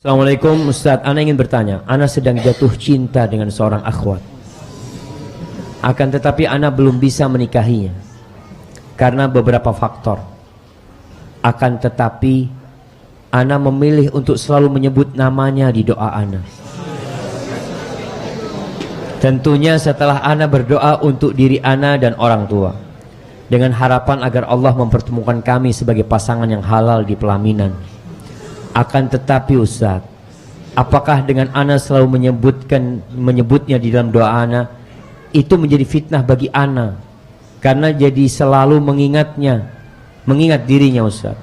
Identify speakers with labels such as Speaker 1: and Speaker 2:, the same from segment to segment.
Speaker 1: Assalamualaikum Ustaz, ana ingin bertanya. Ana sedang jatuh cinta dengan seorang akhwat. Akan tetapi ana belum bisa menikahinya karena beberapa faktor. Akan tetapi ana memilih untuk selalu menyebut namanya di doa ana. Tentunya setelah ana berdoa untuk diri ana dan orang tua, dengan harapan agar Allah mempertemukan kami sebagai pasangan yang halal di pelaminan. Akan tetapi Ustaz, apakah dengan ana selalu menyebutnya di dalam doa ana, itu menjadi fitnah bagi ana, karena jadi selalu mengingat dirinya Ustaz.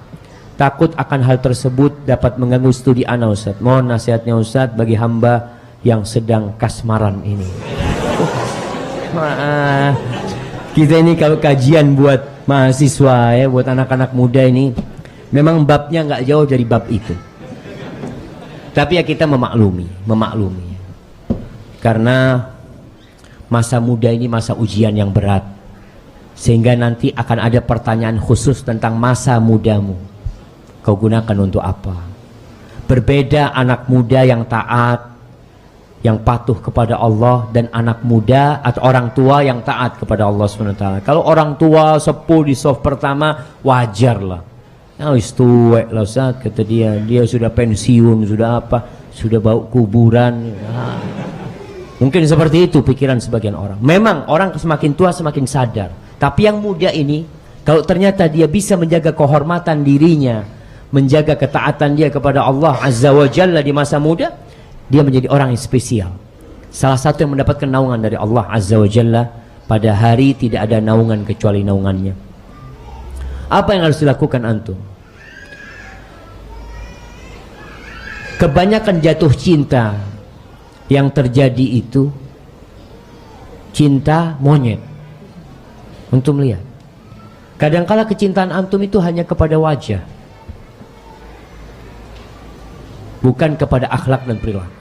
Speaker 1: Takut akan hal tersebut dapat mengganggu studi ana Ustaz. Mohon nasihatnya Ustaz bagi hamba yang sedang kasmaran ini. Kita ini kalau kajian buat mahasiswa ya, buat anak-anak muda ini, memang babnya nggak jauh dari bab itu. Tapi ya kita memaklumi. Karena masa muda ini masa ujian yang berat. Sehingga nanti akan ada pertanyaan khusus tentang masa mudamu. Kau gunakan untuk apa? Berbeda anak muda yang taat, yang patuh kepada Allah, dan anak muda atau orang tua yang taat kepada Allah SWT. Kalau orang tua sepuh di soft pertama, wajar lah. Nah, tuwek lah Ustaz, kata dia sudah pensiun, sudah apa, sudah bau kuburan. Nah, mungkin seperti itu pikiran sebagian orang. Memang orang semakin tua semakin sadar. Tapi yang muda ini, kalau ternyata dia bisa menjaga kehormatan dirinya, menjaga ketaatan dia kepada Allah Azza wa Jalla di masa muda, dia menjadi orang yang spesial. Salah satu yang mendapatkan naungan dari Allah Azza wa Jalla. Pada hari tidak ada naungan kecuali naungannya. Apa yang harus dilakukan antum? Kebanyakan jatuh cinta yang terjadi itu cinta monyet. Antum lihat, kadangkala kecintaan antum itu hanya kepada wajah, bukan kepada akhlak dan perilaku.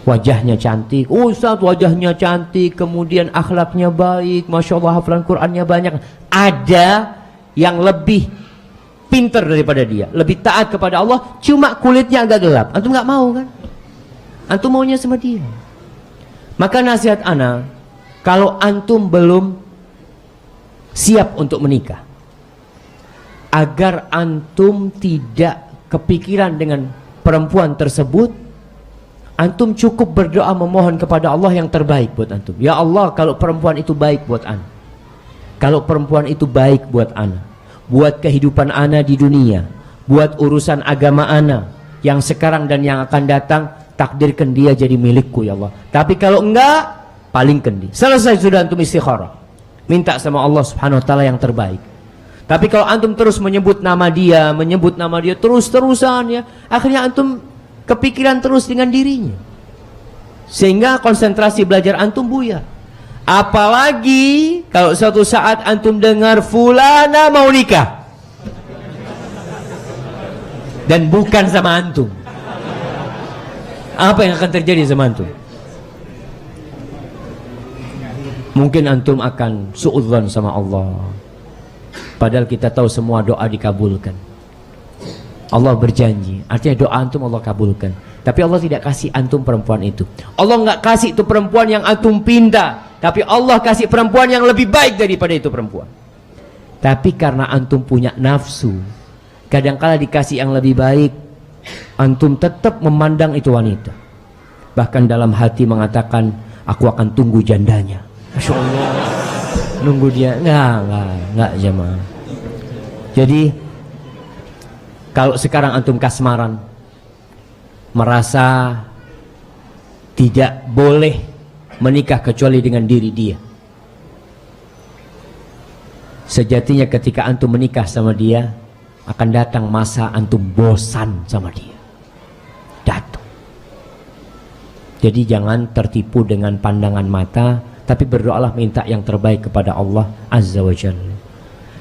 Speaker 1: Wajahnya cantik, Ustaz wajahnya cantik, kemudian akhlaknya baik, Masya Allah hafalan Qur'annya banyak. Ada yang lebih pintar daripada dia, lebih taat kepada Allah, cuma kulitnya agak gelap. Antum nggak mau kan? Antum maunya sama dia. Maka nasihat ana, kalau antum belum siap untuk menikah, agar antum tidak kepikiran dengan perempuan tersebut, antum cukup berdoa memohon kepada Allah yang terbaik buat antum. Ya Allah, kalau perempuan itu baik buat ana, kalau perempuan itu baik buat ana, buat kehidupan ana di dunia, buat urusan agama ana yang sekarang dan yang akan datang, takdirkan dia jadi milikku ya Allah. Tapi kalau enggak, palingkan dia. Selesai sudah antum istikharah, minta sama Allah Subhanahu wa taala yang terbaik. Tapi kalau antum terus menyebut nama dia terus-terusan ya, akhirnya antum kepikiran terus dengan dirinya, sehingga konsentrasi belajar antum buyar. Apalagi kalau suatu saat antum dengar fulana mau nikah dan bukan sama antum, apa yang akan terjadi sama antum? Mungkin antum akan suudzon sama Allah, padahal kita tahu semua doa dikabulkan. Allah berjanji, artinya doa antum Allah kabulkan. Tapi Allah tidak kasih antum perempuan itu. Allah nggak kasih itu perempuan yang antum pinta, tapi Allah kasih perempuan yang lebih baik daripada itu perempuan. Tapi karena antum punya nafsu, kadangkala dikasih yang lebih baik, antum tetap memandang itu wanita. Bahkan dalam hati mengatakan, aku akan tunggu jandanya. Masya Allah, nunggu dia. Nggak jemaah. Jadi kalau sekarang antum kasmaran, merasa tidak boleh menikah kecuali dengan diri dia, sejatinya ketika antum menikah sama dia, akan datang masa antum bosan sama dia. Datang. Jadi jangan tertipu dengan pandangan mata, tapi berdoalah minta yang terbaik kepada Allah Azza wa Jalla.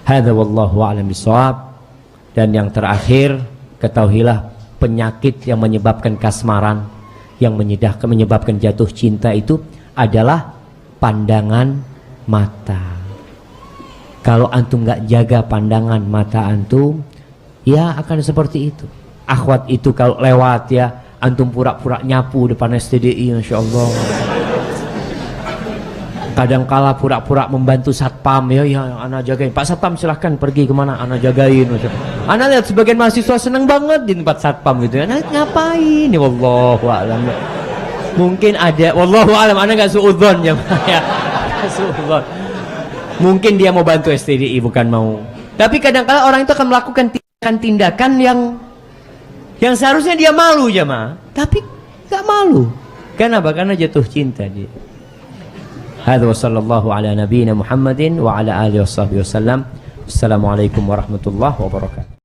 Speaker 1: Hadza wallahu a'lam bishawab. Dan yang terakhir, ketahuilah penyakit yang menyebabkan kasmaran, yang menyebabkan jatuh cinta itu adalah pandangan mata. Kalau antum nggak jaga pandangan mata antum, ya akan seperti itu. akhwat itu kalau lewat ya, antum pura-pura nyapu depan STDI, Masya Allah. Kadangkala pura-pura membantu satpam, ya anak jagain. Pak Satpam silahkan pergi kemana, anak jagain. Anak lihat sebagian mahasiswa seneng banget di tempat satpam gitu ya. Anak ngapain? Ya wallahu a'lam. Mungkin ada, wallahu a'lam, anak nggak suudzon ya. Suudzon. Mungkin dia mau bantu STDI, bukan mau. Tapi kadangkala orang itu akan melakukan tindakan yang seharusnya dia malu jemaah, tapi nggak malu. Kenapa? Karena jatuh cinta dia. Hadza wa sallallahu ala nabiyyina Muhammadin wa ala alihi washabbihi wasallam. Assalamualaikum warahmatullahi wabarakatuh.